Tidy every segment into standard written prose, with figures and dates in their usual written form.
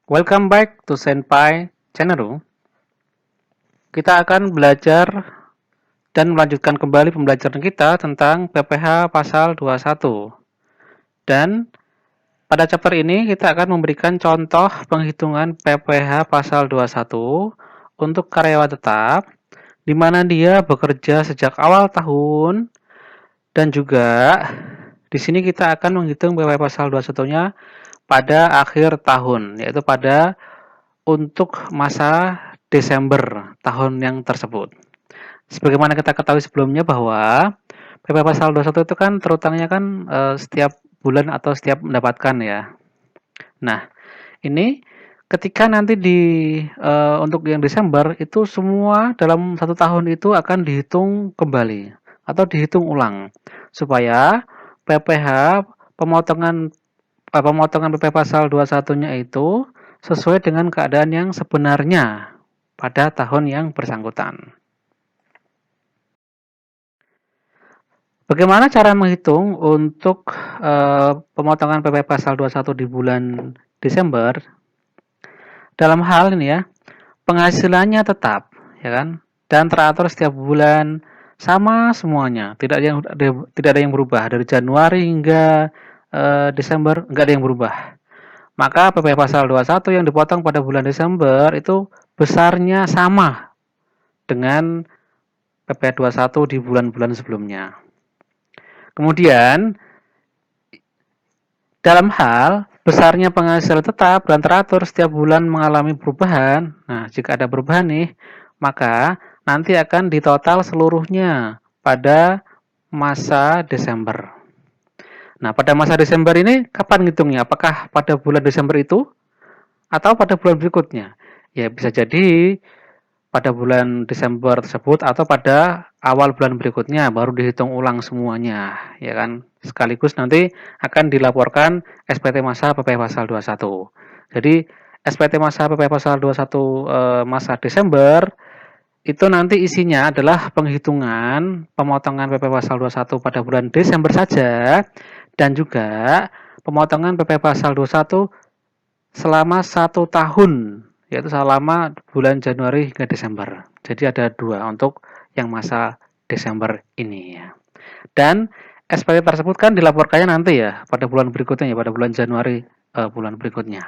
Welcome back to Senpai Channel. Kita akan belajar dan melanjutkan kembali pembelajaran kita tentang PPh pasal 21. Dan pada chapter ini kita akan memberikan contoh penghitungan PPh pasal 21 untuk karyawan tetap di mana dia bekerja sejak awal tahun dan juga di sini kita akan menghitung PPh pasal 21-nya pada akhir tahun, yaitu pada untuk masa Desember tahun yang tersebut. Sebagaimana kita ketahui sebelumnya bahwa PP pasal 21 itu kan terutangnya kan setiap bulan atau setiap mendapatkan ya. Nah, ini ketika nanti untuk yang Desember itu semua dalam satu tahun itu akan dihitung kembali atau dihitung ulang supaya PPh pemotongan pemotongan PP pasal 21-nya itu sesuai dengan keadaan yang sebenarnya pada tahun yang bersangkutan. Bagaimana cara menghitung untuk pemotongan PP pasal 21 di bulan Desember? Dalam hal ini ya, penghasilannya tetap, ya kan? Dan teratur setiap bulan sama semuanya, tidak ada yang berubah dari Januari hingga Desember, enggak ada yang berubah. Maka PP pasal 21 yang dipotong pada bulan Desember itu besarnya sama dengan PP 21 di bulan-bulan sebelumnya. Kemudian, dalam hal besarnya penghasilan tetap dan teratur setiap bulan mengalami perubahan, nah jika ada perubahan nih, maka nanti akan ditotal seluruhnya pada masa Desember. Nah, pada masa Desember ini kapan ngitungnya? Apakah pada bulan Desember itu atau pada bulan berikutnya? Ya, bisa jadi pada bulan Desember tersebut atau pada awal bulan berikutnya baru dihitung ulang semuanya, ya kan? Sekaligus nanti akan dilaporkan SPT masa PPh pasal 21. Jadi SPT masa PPh pasal 21 masa Desember itu nanti isinya adalah penghitungan pemotongan PPh pasal 21 pada bulan Desember saja dan juga pemotongan PPh pasal 21 selama 1 tahun, yaitu selama bulan Januari hingga Desember. Jadi ada 2 untuk yang masa Desember ini ya. Dan SPT tersebut kan dilaporkannya nanti ya pada bulan berikutnya ya, pada bulan Januari bulan berikutnya.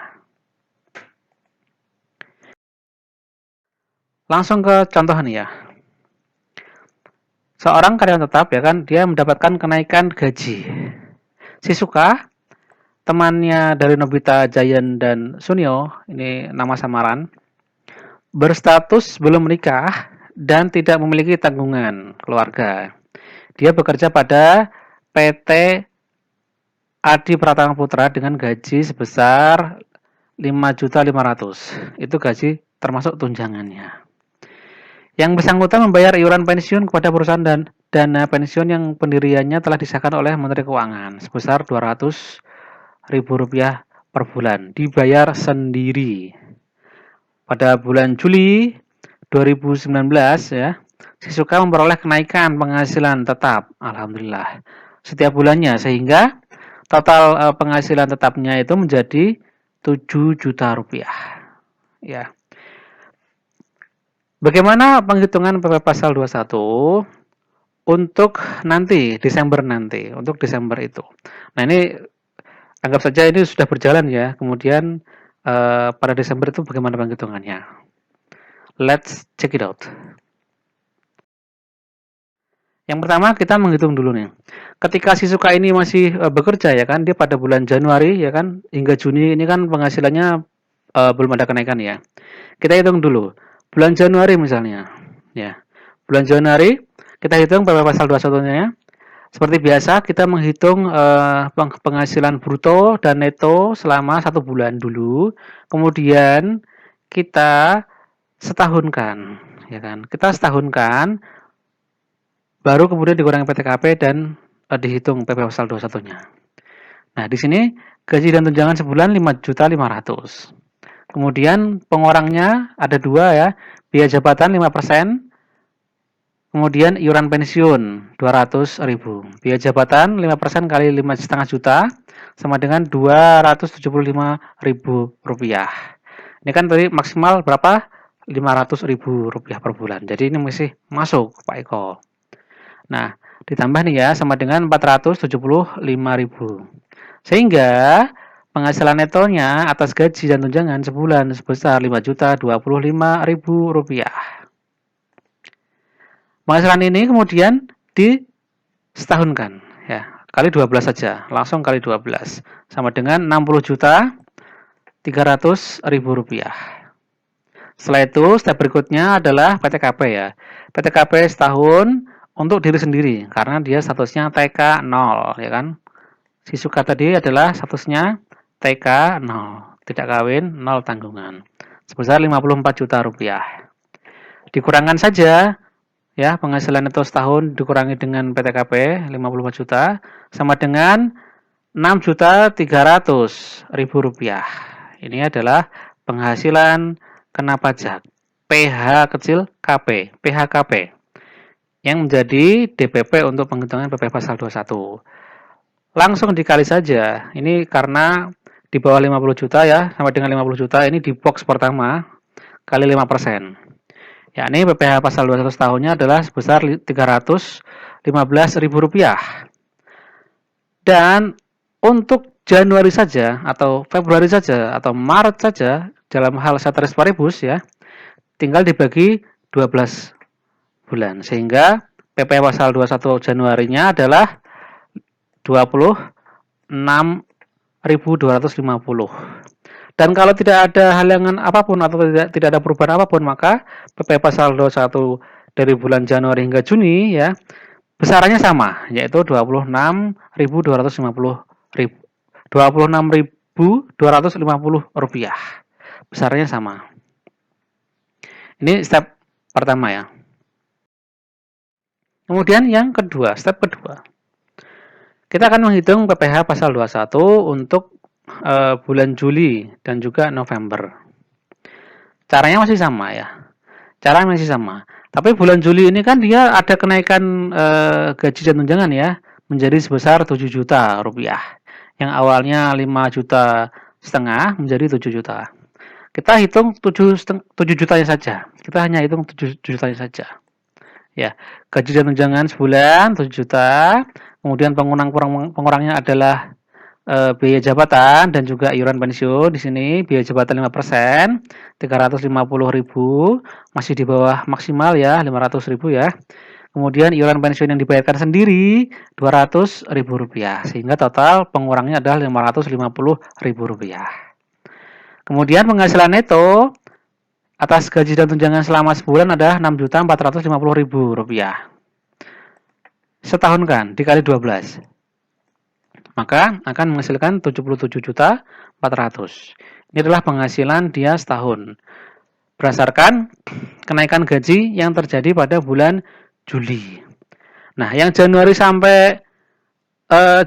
Langsung ke contoh nih ya. Seorang karyawan tetap ya kan dia mendapatkan kenaikan gaji. Si Suka, temannya dari Nobita, Giant dan Sunio, ini nama samaran, berstatus belum menikah dan tidak memiliki tanggungan keluarga. Dia bekerja pada PT Adi Pratama Putra dengan gaji sebesar 5.500.000. Itu gaji termasuk tunjangannya. Yang bersangkutan membayar iuran pensiun kepada perusahaan dan dana pensiun yang pendiriannya telah disahkan oleh Menteri Keuangan sebesar Rp200.000 per bulan, dibayar sendiri. Pada bulan Juli 2019 ya, si Suka memperoleh kenaikan penghasilan tetap, alhamdulillah, setiap bulannya sehingga total penghasilan tetapnya itu menjadi 7 juta rupiah. Ya. Bagaimana penghitungan PP pasal 21 untuk nanti Desember nanti, untuk Desember itu. Nah, ini anggap saja ini sudah berjalan ya. Kemudian pada Desember itu bagaimana penghitungannya? Let's check it out. Yang pertama kita menghitung dulu nih. Ketika si Suka ini masih bekerja ya kan, dia pada bulan Januari ya kan hingga Juni ini kan penghasilannya belum ada kenaikan ya. Kita hitung dulu. Bulan Januari misalnya. Ya. Bulan Januari kita hitung pada pasal 21-nya. Seperti biasa kita menghitung penghasilan bruto dan neto selama 1 bulan dulu. Kemudian kita setahunkan ya kan. Kita setahunkan baru kemudian dikurangi PTKP dan dihitung PP pasal 21-nya. Nah, di sini gaji dan tunjangan sebulan 5.500.000. Kemudian pengurangnya ada 2 ya, biaya jabatan 5%, kemudian iuran pensiun 200.000. Biaya jabatan 5% kali 5,5 juta sama dengan 275.000 rupiah. Ini kan tadi maksimal berapa? Rp500.000 per bulan. Jadi ini masih masuk Pak Eko. Nah, ditambah nih ya sama dengan 475.000. Sehingga penghasilan netonya atas gaji dan tunjangan sebulan sebesar Rp5.025.000. Penghasilan ini kemudian disetahunkan ya. Kali 12 saja, langsung kali 12 sama dengan Rp60.300.000. Setelah itu, step berikutnya adalah PTKP ya. PTKP setahun untuk diri sendiri karena dia statusnya TK 0 ya kan. Si Suka tadi adalah statusnya TK 0, tidak kawin, 0 tanggungan. Sebesar Rp54.000.000. Dikurangkan saja ya, penghasilan neto setahun dikurangi dengan PTKP 54 juta sama dengan Rp6.300.000. Ini adalah penghasilan kena pajak PH kecil KP, PHKP yang menjadi DPP untuk penghitungan PPh pasal 21. Langsung dikali saja. Ini karena di bawah 50 juta ya, sama dengan 50 juta ini di box pertama kali 5%. Yakni PPh pasal 21 tahunnya adalah sebesar Rp315.000. Dan untuk Januari saja atau Februari saja atau Maret saja dalam hal ceteris paribus ya, tinggal dibagi 12 bulan sehingga PPh pasal 21 Januarinya adalah 26.250. Dan kalau tidak ada halangan apapun atau tidak ada perubahan apapun, maka PPh pasal 21 dari bulan Januari hingga Juni ya, besarannya sama, yaitu Rp26.250. Besarnya sama. Ini step pertama ya. Kemudian yang kedua, step kedua. Kita akan menghitung PPh pasal 21 untuk bulan Juli dan juga November. Caranya masih sama ya. Caranya masih sama. Tapi bulan Juli ini kan dia ada kenaikan gaji dan tunjangan ya, menjadi sebesar Rp7 juta. Yang awalnya 5,5 juta menjadi 7 juta. Kita hitung 7 jutanya saja. Kita hanya hitung 7 jutanya saja. Ya, gaji dan tunjangan sebulan 7 juta. Kemudian pengurangnya adalah biaya jabatan dan juga iuran pensiun. Di sini biaya jabatan 5%, Rp350.000, masih di bawah maksimal ya, Rp500.000 ya. Kemudian iuran pensiun yang dibayarkan sendiri Rp200.000, sehingga total pengurangnya adalah Rp550.000. Kemudian penghasilan neto atas gaji dan tunjangan selama sebulan adalah Rp6.450.000. Setahun kan dikali 12. Maka akan menghasilkan 77.400. Ini adalah penghasilan dia setahun. Berdasarkan kenaikan gaji yang terjadi pada bulan Juli. Nah, yang Januari sampai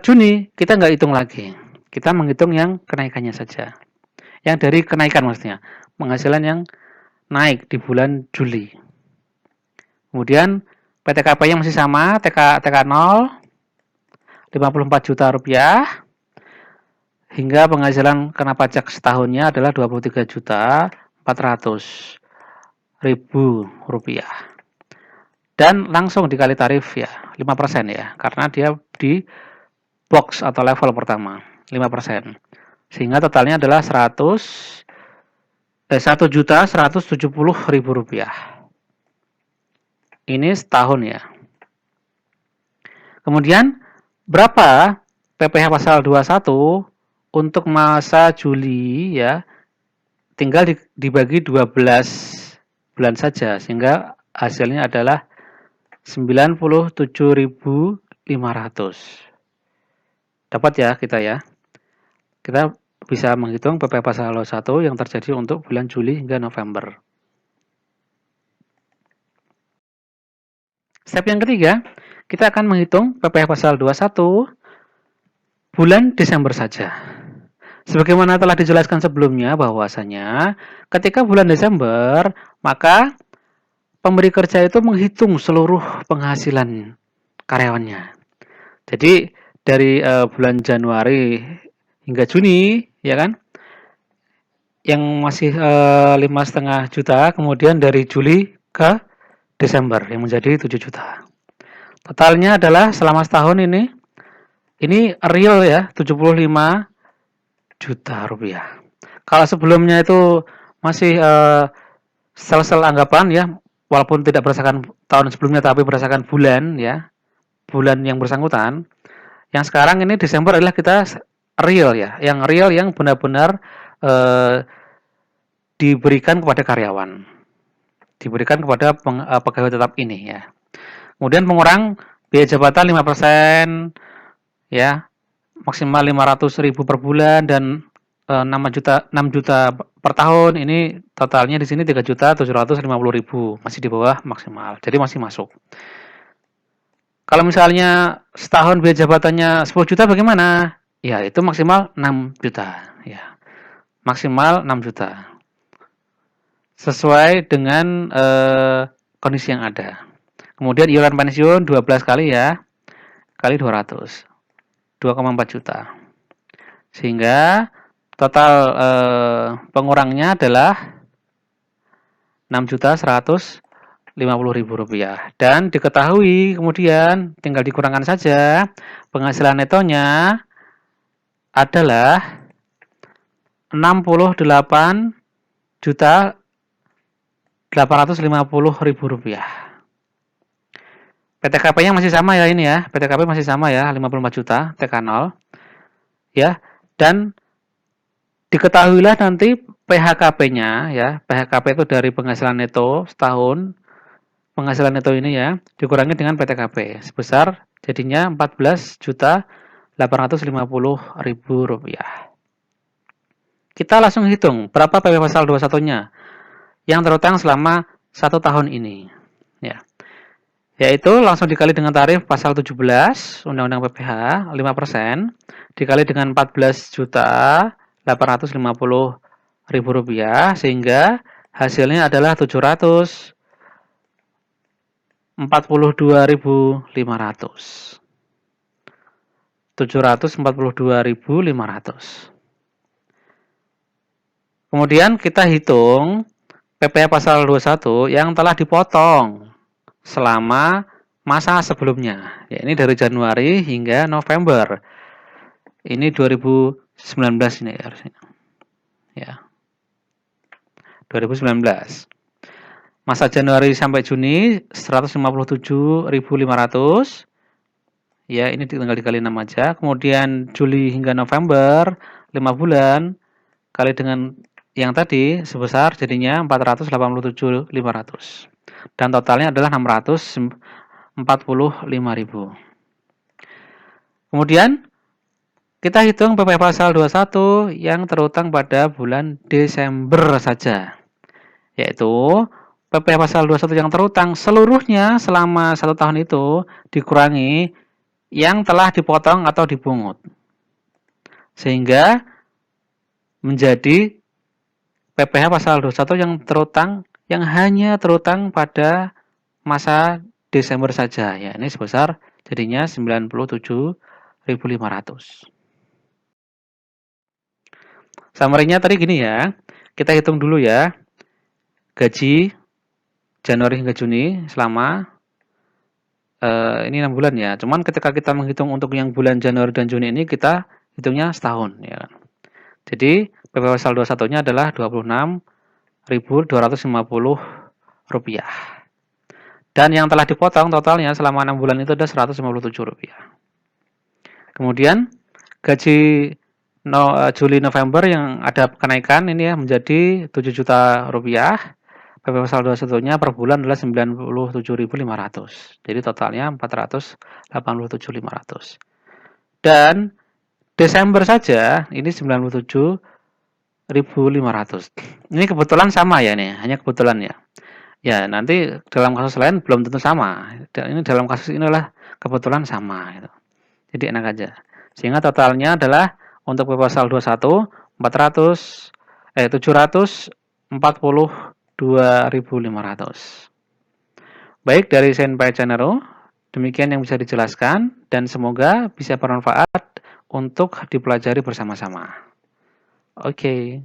Juni kita nggak hitung lagi. Kita menghitung yang kenaikannya saja. Yang dari kenaikan maksudnya. Penghasilan yang naik di bulan Juli. Kemudian PTKP-nya masih sama, TK 0, Rp54 juta hingga penghasilan kena pajak setahunnya adalah Rp23.400.000 dan langsung dikali tarif ya 5% ya, karena dia di box atau level pertama 5%, sehingga totalnya adalah Rp1.170.000. Ini setahun ya. Kemudian berapa PPh pasal 21 untuk masa Juli ya, tinggal dibagi 12 bulan saja, sehingga hasilnya adalah 97.500. Dapat ya kita ya. Kita bisa menghitung PPh pasal 21 yang terjadi untuk bulan Juli hingga November. Step yang ketiga, kita akan menghitung PPh pasal 21 bulan Desember saja. Sebagaimana telah dijelaskan sebelumnya bahwasanya ketika bulan Desember, maka pemberi kerja itu menghitung seluruh penghasilan karyawannya. Jadi dari bulan Januari hingga Juni, ya kan? yang masih 5,5 juta, kemudian dari Juli ke Desember yang menjadi 7 juta. Totalnya adalah selama setahun ini real ya, 75 juta rupiah. Kalau sebelumnya itu masih sel-sel anggapan ya, walaupun tidak berdasarkan tahun sebelumnya tapi berdasarkan bulan ya, bulan yang bersangkutan. Yang sekarang ini Desember adalah kita real ya, yang real yang benar-benar diberikan kepada karyawan, diberikan kepada pegawai tetap ini ya. Kemudian pengurang biaya jabatan 5% ya, maksimal 500.000 per bulan dan 6 juta per tahun. Ini totalnya di sini 3.750.000, masih di bawah maksimal. Jadi masih masuk. Kalau misalnya setahun biaya jabatannya 10 juta bagaimana? Ya, itu maksimal 6 juta ya. Maksimal 6 juta. Sesuai dengan kondisi yang ada. Kemudian iuran pensiun 12 kali ya. Kali 200. 2,4 juta. Sehingga total pengurangnya adalah 6.150.000 rupiah. Dan diketahui kemudian tinggal dikurangkan saja, penghasilan netonya adalah 68.850.000 rupiah. PTKP-nya masih sama ya ini ya, PTKP masih sama ya, 54 juta TK0 ya. Dan diketahuilah nanti PHKP-nya ya, PHKP itu dari penghasilan neto setahun, penghasilan neto ini ya, dikurangi dengan PTKP sebesar jadinya 14.850.000 rupiah. Kita langsung hitung berapa PP pasal 21-nya yang terutang selama 1 tahun ini ya. Yaitu langsung dikali dengan tarif pasal 17 Undang-Undang PPh 5% dikali dengan 14.850.000 rupiah sehingga hasilnya adalah 742.500. 742.500. Kemudian kita hitung PPh pasal 21 yang telah dipotong selama masa sebelumnya. Ya, ini dari Januari hingga November. Ini 2019 ini harusnya. Ya. 2019. Masa Januari sampai Juni 157.500. Ya, ini tinggal dikali 6 aja. Kemudian Juli hingga November 5 bulan kali dengan yang tadi sebesar jadinya 487.500. Dan totalnya adalah 645.000. Kemudian kita hitung PPh pasal 21 yang terutang pada bulan Desember saja. Yaitu PPh pasal 21 yang terutang seluruhnya selama 1 tahun itu dikurangi yang telah dipotong atau dipungut. Sehingga menjadi PPh pasal 21 yang terutang yang hanya terutang pada masa Desember saja ya. Ini sebesar jadinya 97.500. Summary-nya tadi gini ya. Kita hitung dulu ya. Gaji Januari hingga Juni selama ini 6 bulan ya. Cuman ketika kita menghitung untuk yang bulan Januari dan Juni ini kita hitungnya setahun ya. Jadi PPh pasal 21-nya adalah 26.250 rupiah. Dan yang telah dipotong totalnya selama 6 bulan itu ada 157 rupiah. Kemudian gaji Juli November yang ada kenaikan ini ya menjadi 7 juta rupiah. PPh pasal 21-nya per bulan adalah 97.500. Jadi totalnya 487.500. Dan Desember saja ini 97.500. Ini kebetulan sama ya nih, hanya kebetulan ya. Ya, nanti dalam kasus lain belum tentu sama. Dan ini dalam kasus inilah kebetulan sama gitu. Jadi enak aja. Sehingga totalnya adalah untuk PPh pasal 21 742.500. Baik, dari Senpai Channel, demikian yang bisa dijelaskan dan semoga bisa bermanfaat untuk dipelajari bersama-sama. Oke.